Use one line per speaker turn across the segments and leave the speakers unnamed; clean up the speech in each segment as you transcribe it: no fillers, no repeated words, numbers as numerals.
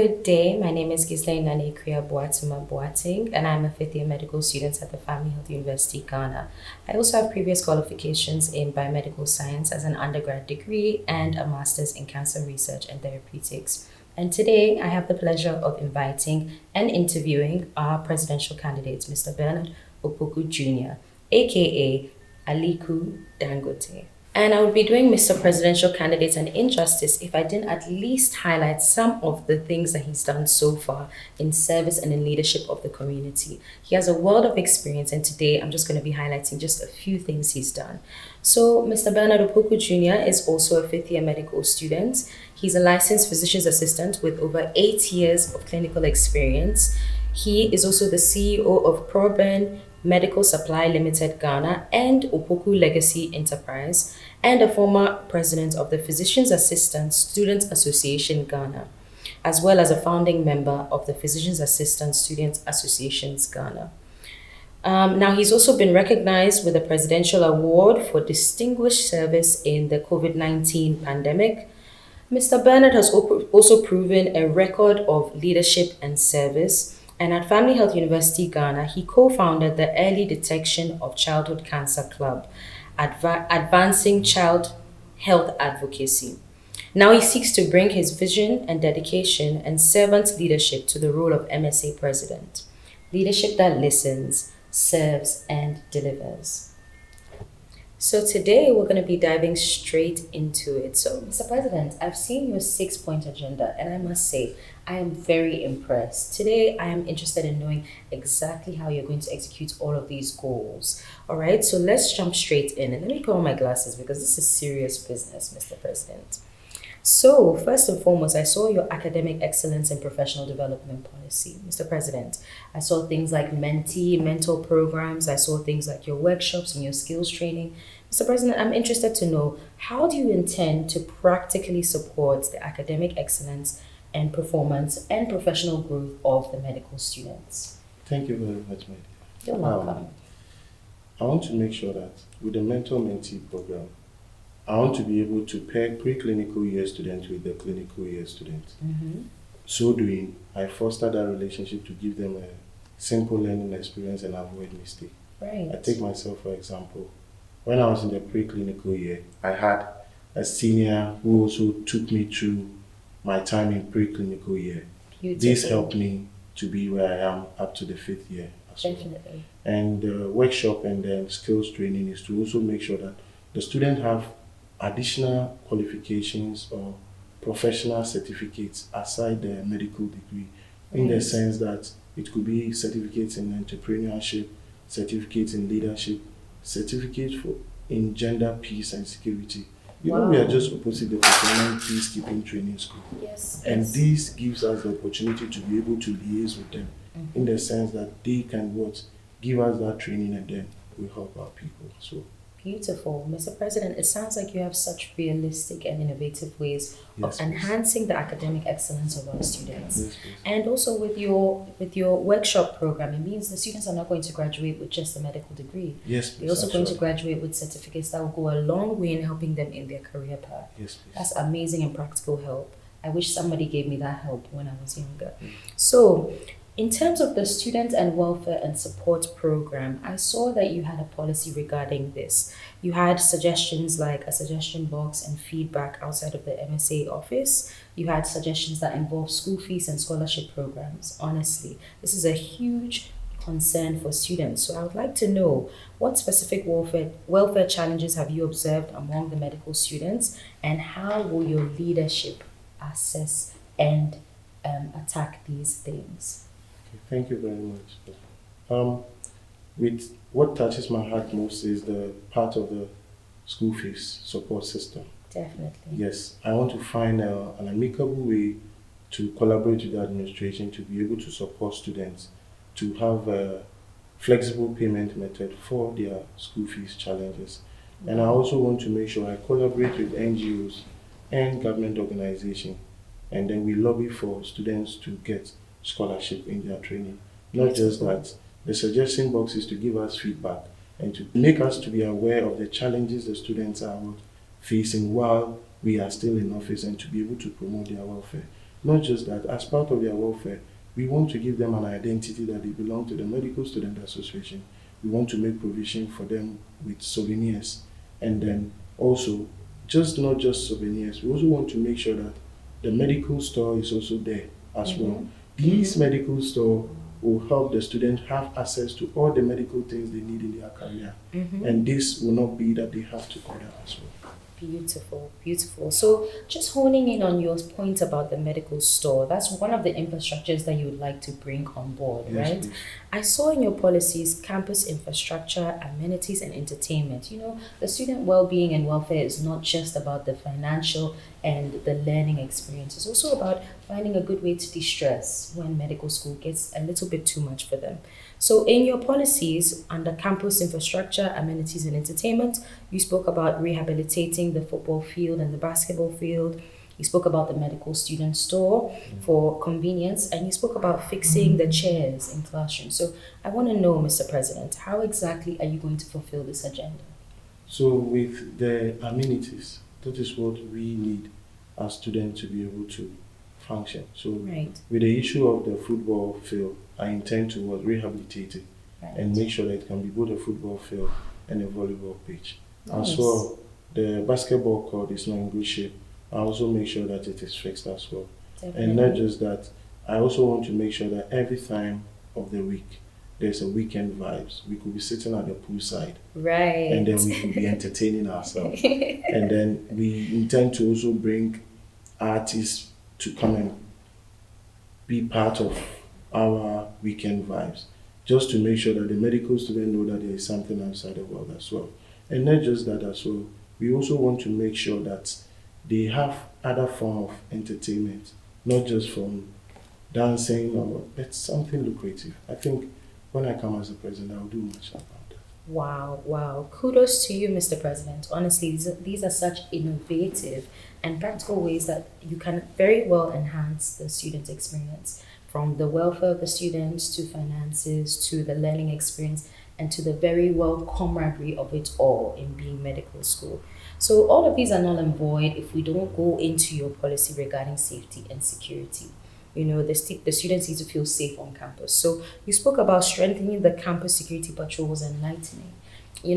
Good day. My name is Ghislaine Nanekria Boatuma Boating, and I'm a fifth year medical student at the Family Health University, Ghana. I also have previous qualifications in biomedical science as an undergrad degree and a master's in cancer research and therapeutics. And today I have the pleasure of inviting and interviewing our presidential candidate, Mr. Bernard Opoku Junior, aka Aliku Dangote. And I would be doing Mr. Presidential Candidate an injustice if I didn't at least highlight some of the things that he's done so far in service and in leadership of the community. He has a world of experience, and today I'm just going to be highlighting just a few things he's done. So, Mr. Bernard Opoku Jr. is also a fifth year medical student. He's a licensed physician's assistant with over 8 years of clinical experience. He is also the CEO of Proben Medical Supply Limited Ghana and Opoku Legacy Enterprise, and a former president of the Physicians Assistants Students Association Ghana, as well as a founding member of the Physicians Assistant Students Associations Ghana. Now, he's also been recognized with a Presidential Award for Distinguished Service in the COVID-19 pandemic. Mr. Bernard has also proven a record of leadership and service. And at Family Health University Ghana, he co-founded the Early Detection of Childhood Cancer Club, advancing child health advocacy. Now he seeks to bring his vision and dedication and servant leadership to the role of MSA President. Leadership that listens, serves, and delivers. So today we're going to be diving straight into it. So, Mr. President, I've seen your 6-point agenda, and I must say, I am very impressed. Today, I am interested in knowing exactly how you're going to execute all of these goals. All right, so let's jump straight in. And let me put on my glasses because this is serious business, Mr. President. So, first and foremost, I saw your academic excellence and professional development policy, Mr. President. I saw things like mentor programs. I saw things like your workshops and your skills training. Mr. President, I'm interested to know, how do you intend to practically support the academic excellence and performance and professional growth of the medical students?
Thank you very much, my dear.
You're welcome.
I want to make sure that with the mentor-mentee program, I want to be able to pair pre-clinical year students with the clinical year students. So doing, I foster that relationship to give them a simple learning experience and avoid mistake.
Right.
I take myself for example. When I was in the pre-clinical year, I had a senior who also took me through my time in pre-clinical year.
Beautiful.
This helped me to be where I am up to the 5th year as well.
Definitely.
And the workshop and then skills training is to also make sure that the student have additional qualifications or professional certificates aside the medical degree, in the sense that it could be certificates in entrepreneurship, certificates in leadership, certificates in gender peace and security. You know, we are just opposite the Professional Peacekeeping Training School.
Yes.
And this gives us the opportunity to be able to liaise with them in the sense that they can give us that training, and then we help our people. So
Beautiful. Mr. President, it sounds like you have such realistic and innovative ways
Yes,
of enhancing the academic excellence of our students.
yes, please.
And also with your workshop program, it means the students are not going to graduate with just a medical degree.
Yes,
They're
please.
also
That's
going to
right.
graduate with certificates that will go a long way in helping them in their career path.
Yes, please.
That's amazing and practical help. I wish somebody gave me that help when I was younger. So, in terms of the Student and Welfare and Support Program, I saw that you had a policy regarding this. You had suggestions like a suggestion box and feedback outside of the MSA office. You had suggestions that involve school fees and scholarship programs. Honestly, this is a huge concern for students. So I would like to know, what specific welfare challenges have you observed among the medical students, and how will your leadership assess and attack these things?
Okay, thank you very much. With what touches my heart most is the part of the school fees support system.
Definitely.
Yes, I want to find an amicable way to collaborate with the administration to be able to support students to have a flexible payment method for their school fees challenges. And I also want to make sure I collaborate with NGOs and government organizations, and then we lobby for students to get scholarship in their training. Not just that, the suggestion box is to give us feedback and to make us to be aware of the challenges the students are facing while we are still in office, and to be able to promote their welfare. Not just that, as part of their welfare, we want to give them an identity that they belong to the Medical Student Association. We want to make provision for them with souvenirs. And then also, just not just souvenirs, we also want to make sure that the medical store is also there as well. These medical store will help the student have access to all the medical things they need in their career. And this will not be that they have to order as well.
Beautiful, beautiful. So, just honing in on your point about the medical store, that's one of the infrastructures that you would like to bring on board,
Yes,
right?
please.
I saw in your policies campus infrastructure, amenities, and entertainment. The student well being and welfare is not just about the financial and the learning experience, it's also about finding a good way to de stress when medical school gets a little bit too much for them. So, in your policies under campus infrastructure, amenities, and entertainment, you spoke about rehabilitating the football field and the basketball field. You spoke about the medical student store for convenience, and you spoke about fixing the chairs in classrooms. So, I want to know, Mr. President, how exactly are you going to fulfill this agenda?
So with the amenities, that is what we need as students to be able to function. So
Right,
with the issue of the football field, I intend to rehabilitate it and
right.
make sure that it can be both a football field and a volleyball pitch.
Nice.
As well, the basketball court is not in good shape. I also make sure that it is fixed as well. And not
Definitely.
just that, I also want to make sure that every time of the week, there's a weekend vibes. We could be sitting at the poolside and then
Right.
we could be entertaining ourselves. And then we intend to also bring artists to come and be part of our weekend vibes, just to make sure that the medical student know that there is something outside the world as well. And not just that as well, we also want to make sure that they have other form of entertainment, not just from dancing or but something lucrative. I think when I come as a president, I'll do much about that.
Wow, wow. Kudos to you, Mr. President. Honestly, these are such innovative and practical ways that you can very well enhance the student experience, from the welfare of the students to finances to the learning experience and to the very well camaraderie of it all in being medical school. So all of these are null and void if we don't go into your policy regarding safety and security. The students need to feel safe on campus. So you spoke about strengthening the campus security patrols and lightning.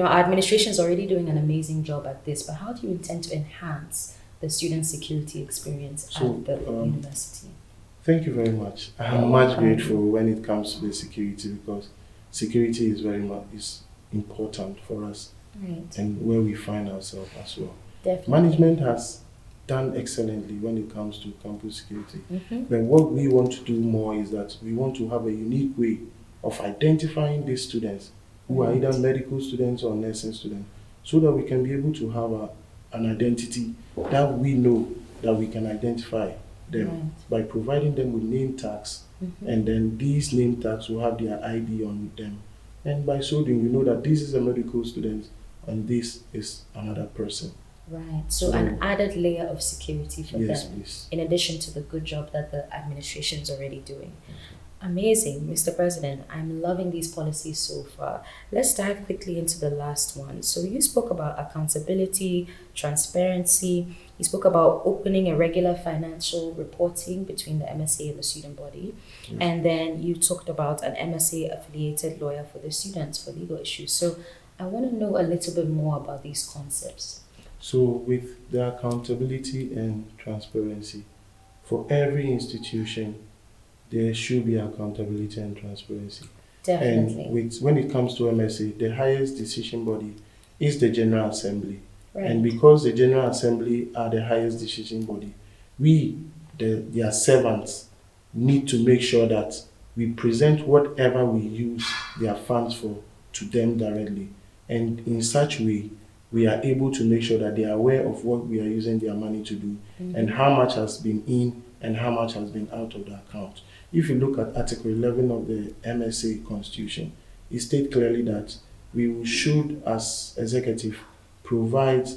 Our administration is already doing an amazing job at this, but how do you intend to enhance the student security experience
So,
at the university?
Thank you very much. I'm much grateful when it comes to the security because security is very much is important for us
Right,
and where we find ourselves as well.
definitely.
Management has done excellently when it comes to campus security.
Mm-hmm.
But what we want to do more is that we want to have a unique way of identifying these students who are either medical students or nursing students so that we can be able to have an identity that we know that we can identify them
Right.
by providing them with name tags.
Mm-hmm.
And then these name tags will have their ID on them. And by so doing, we know that this is a medical student and this is another person.
Right. So
So-
an added layer of security for
Yes,
them,
please.
in addition to the good job that the administration is already doing. Amazing, Mr. President. I'm loving these policies so far. Let's dive quickly into the last one. So, you spoke about accountability, transparency. You spoke about opening a regular financial reporting between the MSA and the student body.
Yes.
And then you talked about an MSA affiliated lawyer for the students for legal issues. So, I want to know a little bit more about these concepts.
So, with the accountability and transparency, for every institution, there should be accountability and transparency.
Definitely.
And when it comes to MSA, the highest decision body is the General Assembly.
Right.
And because the General Assembly are the highest decision body, we, their servants, need to make sure that we present whatever we use their funds for to them directly. And in such way, we are able to make sure that they are aware of what we are using their money to do and how much has been in and how much has been out of the account. If you look at Article 11 of the MSA Constitution, it states clearly that we should, as executive, provide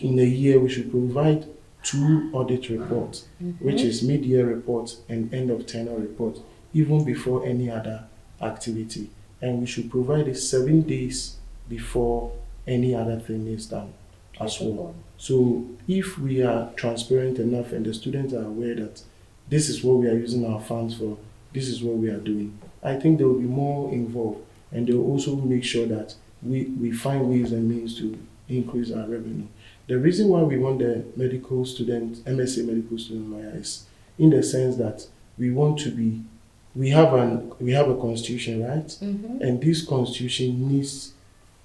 in a year, we should provide 2 audit reports, which is mid-year report and end of tenure report, even before any other activity. And we should provide it 7 days before any other thing is done. as well. So if we are transparent enough and the students are aware that this is what we are using our funds for, this is what we are doing, I think they will be more involved, and they will also make sure that we find ways and means to increase our revenue. The reason why we want the medical student, MSA medical student lawyer, is in the sense that we have a constitution, right?
Mm-hmm.
And this constitution needs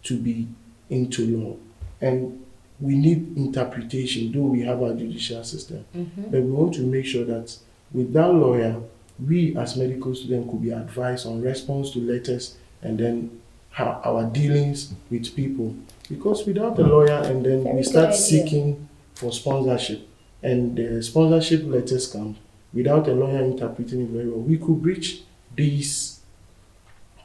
to be into law. And we need interpretation, though we have our judicial system.
Mm-hmm.
But we want to make sure that with that lawyer, we as medical students could be advised on response to letters and then our dealings with people. Because without a lawyer and then
Very
we
good
start
idea.
seeking for sponsorship and the sponsorship letters come without a lawyer interpreting it very well, we could breach these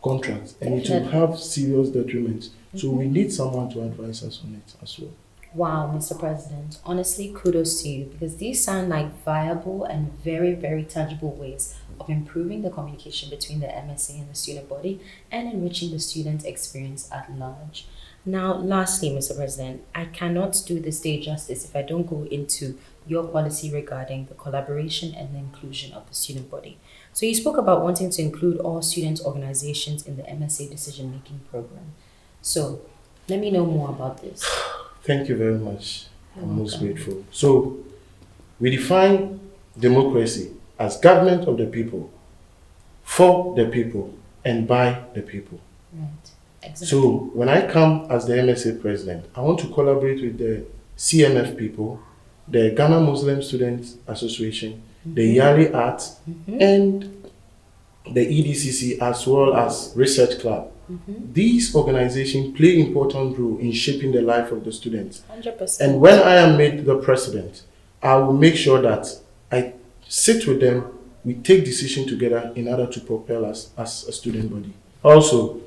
contracts and it will have serious detriments. So we need someone to advise us on it as well.
Wow, Mr. President. Honestly, kudos to you, because these sound like viable and very, very tangible ways of improving the communication between the MSA and the student body and enriching the student experience at large. Now, lastly, Mr. President, I cannot do this day justice if I don't go into your policy regarding the collaboration and the inclusion of the student body. So you spoke about wanting to include all student organizations in the MSA decision-making program. So let me know more about this.
Thank you very much.
You're
I'm most
welcome.
grateful. So we define democracy as government of the people, for the people, and by the people.
Right. Exactly.
So when I come as the MSA president, I want to collaborate with the CMF people, the Ghana Muslim Students Association, the Yali Art, and the EDCC, as well as Research Club. These organizations play important role in shaping the life of the students.
100%.
And when I am made the president, I will make sure that I sit with them, we take decisions together in order to propel us as a student body. Also,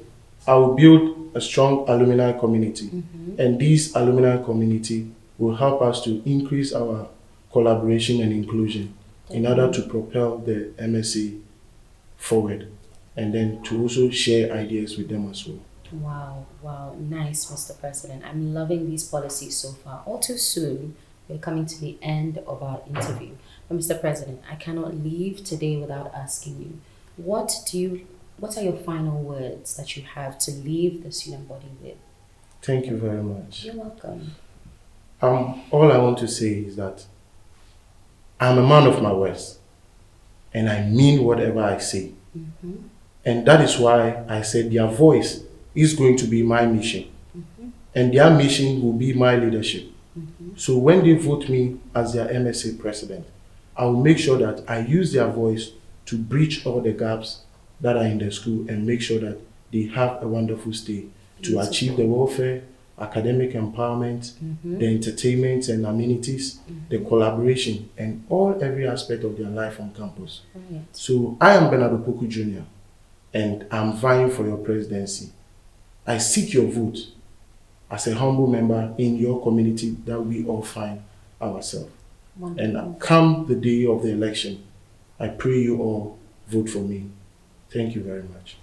I will build a strong alumni community, and this alumni community will help us to increase our collaboration and inclusion in order to propel the MSA forward, and then to also share ideas with them as well.
Wow, nice, Mr. President. I'm loving these policies so far. All too soon, we're coming to the end of our interview. But Mr. President, I cannot leave today without asking you, what are your final words that you have to leave the student body with?
Thank you very much.
You're welcome.
All I want to say is that I'm a man of my words, and I mean whatever I say. And that is why I said their voice is going to be my mission, and their mission will be my leadership. So when they vote me as their MSA president, I will make sure that I use their voice to bridge all the gaps that are in the school and make sure that they have a wonderful stay to achieve the welfare, academic empowerment, the entertainment and amenities, the collaboration, and every aspect of their life on campus.
Right.
So I am Bernard Opoku Junior, and I'm vying for your presidency. I seek your vote as a humble member in your community that we all find ourselves.
Wonderful.
And come the day of the election, I pray you all vote for me. Thank you very much.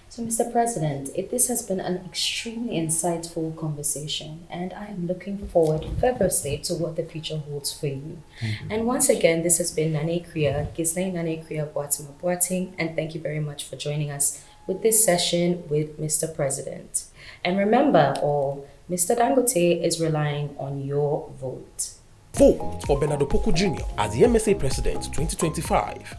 So, Mr. President, this has been an extremely insightful conversation, and I am looking forward fervently to what the future holds for you. And once again, this has been Nane Kriya, Gisney Nane Kriya Boatima Boating, and thank you very much for joining us with this session with Mr. President. And remember, Mr. Dangote is relying on your vote.
Vote for Bernard Opoku Junior as the MSA President 2025.